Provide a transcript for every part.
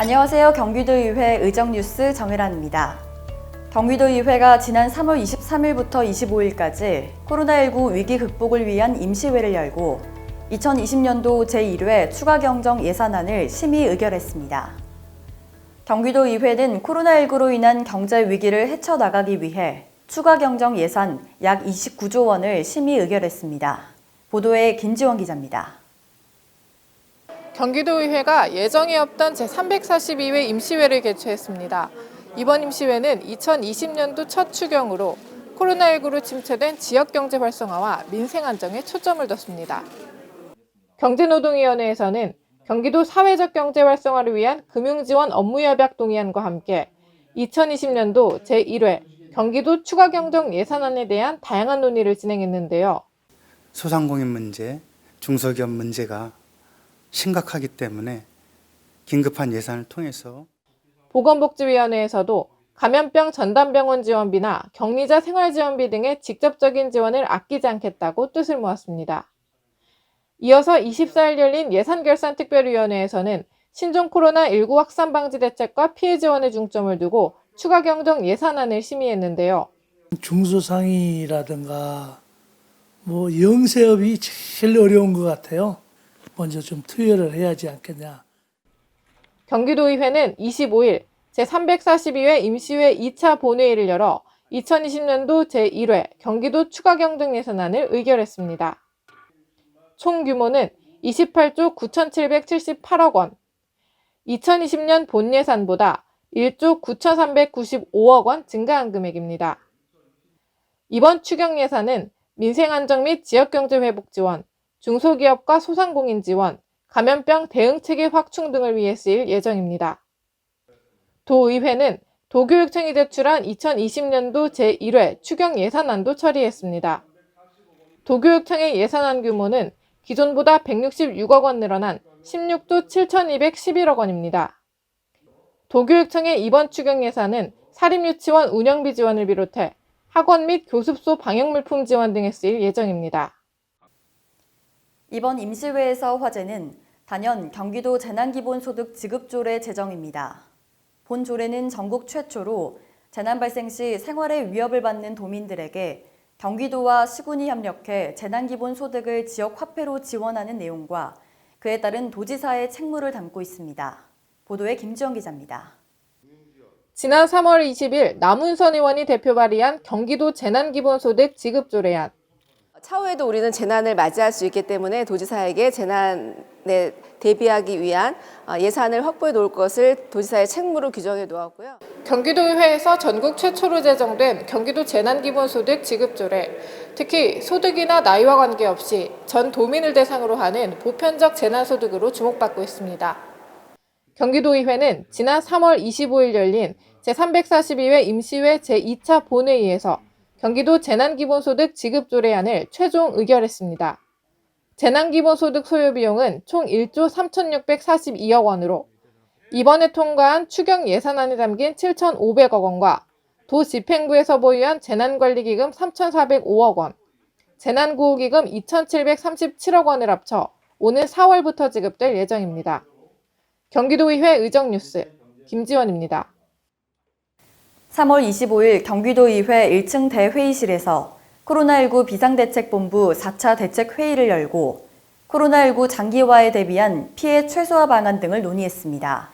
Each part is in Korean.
안녕하세요. 경기도의회 의정뉴스 정혜란입니다. 경기도의회가 지난 3월 23일부터 25일까지 코로나19 위기 극복을 위한 임시회를 열고 2020년도 제1회 추가경정 예산안을 심의 의결했습니다. 경기도의회는 코로나19로 인한 경제 위기를 헤쳐나가기 위해 추가경정 예산 약 29조 원을 심의 의결했습니다. 보도에 김지원 기자입니다. 경기도의회가 예정이 없던 제342회 임시회를 개최했습니다. 이번 임시회는 2020년도 첫 추경으로 코로나19로 침체된 지역경제 활성화와 민생 안정에 초점을 뒀습니다. 경제노동위원회에서는 경기도 사회적 경제 활성화를 위한 금융지원 업무협약 동의안과 함께 2020년도 제1회 경기도 추가경정 예산안에 대한 다양한 논의를 진행했는데요. 소상공인 문제, 중소기업 문제가 심각하기 때문에 긴급한 예산을 통해서 보건복지위원회에서도 감염병 전담병원 지원비나 격리자 생활지원비 등의 직접적인 지원을 아끼지 않겠다고 뜻을 모았습니다. 이어서 24일 열린 예산결산특별위원회에서는 신종 코로나19 확산 방지 대책과 피해 지원에 중점을 두고 추가 경정 예산안을 심의했는데요. 중소상이라든가 영세업이 제일 어려운 것 같아요. 먼저 좀 투여를 해야 하지 않겠냐. 경기도의회는 25일 제342회 임시회 2차 본회의를 열어 2020년도 제1회 경기도 추가경정 예산안을 의결했습니다. 총 규모는 28조 9,778억 원, 2020년 본 예산보다 1조 9,395억 원 증가한 금액입니다. 이번 추경 예산은 민생 안정 및 지역경제 회복 지원, 중소기업과 소상공인 지원, 감염병 대응체계 확충 등을 위해 쓰일 예정입니다. 도의회는 도교육청이 제출한 2020년도 제1회 추경 예산안도 처리했습니다. 도교육청의 예산안 규모는 기존보다 166억 원 늘어난 16조 7,211억 원입니다. 도교육청의 이번 추경 예산은 사립유치원 운영비 지원을 비롯해 학원 및 교습소 방역물품 지원 등에 쓰일 예정입니다. 이번 임시회에서 화제는 단연 경기도 재난기본소득 지급조례 제정입니다. 본 조례는 전국 최초로 재난 발생 시 생활에 위협을 받는 도민들에게 경기도와 시군이 협력해 재난기본소득을 지역 화폐로 지원하는 내용과 그에 따른 도지사의 책무를 담고 있습니다. 보도에 김지원 기자입니다. 지난 3월 20일 남운선 의원이 대표 발의한 경기도 재난기본소득 지급조례안. 차후에도 우리는 재난을 맞이할 수 있기 때문에 도지사에게 재난에 대비하기 위한 예산을 확보해 놓을 것을 도지사의 책무로 규정해 놓았고요. 경기도의회에서 전국 최초로 제정된 경기도 재난기본소득 지급조례, 특히 소득이나 나이와 관계없이 전 도민을 대상으로 하는 보편적 재난소득으로 주목받고 있습니다. 경기도의회는 지난 3월 25일 열린 제342회 임시회 제2차 본회의에서 경기도 재난기본소득 지급조례안을 최종 의결했습니다. 재난기본소득 소요비용은 총 1조 3,642억 원으로 이번에 통과한 추경 예산안에 담긴 7,500억 원과 도집행부에서 보유한 재난관리기금 3,405억 원, 재난구호기금 2,737억 원을 합쳐 오는 4월부터 지급될 예정입니다. 경기도의회 의정뉴스 김지원입니다. 3월 25일 경기도의회 1층 대회의실에서 코로나19 비상대책본부 4차 대책회의를 열고 코로나19 장기화에 대비한 피해 최소화 방안 등을 논의했습니다.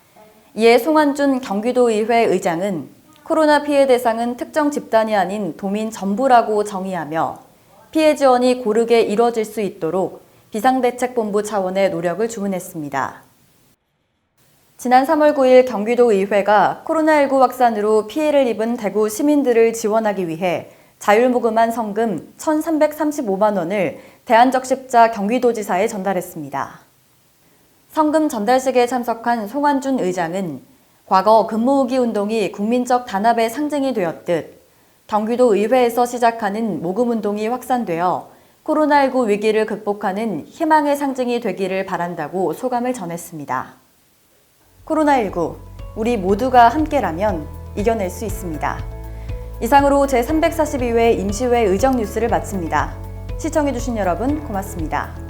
이에 송환준 경기도의회 의장은 코로나 피해 대상은 특정 집단이 아닌 도민 전부라고 정의하며 피해 지원이 고르게 이뤄질 수 있도록 비상대책본부 차원의 노력을 주문했습니다. 지난 3월 9일 경기도의회가 코로나19 확산으로 피해를 입은 대구 시민들을 지원하기 위해 자율모금한 성금 1,335만 원을 대한적십자 경기도지사에 전달했습니다. 성금 전달식에 참석한 송환준 의장은 과거 근무후기 운동이 국민적 단합의 상징이 되었듯 경기도 의회에서 시작하는 모금운동이 확산되어 코로나19 위기를 극복하는 희망의 상징이 되기를 바란다고 소감을 전했습니다. 코로나19, 우리 모두가 함께라면 이겨낼 수 있습니다. 이상으로 제342회 임시회 의정뉴스를 마칩니다. 시청해주신 여러분 고맙습니다.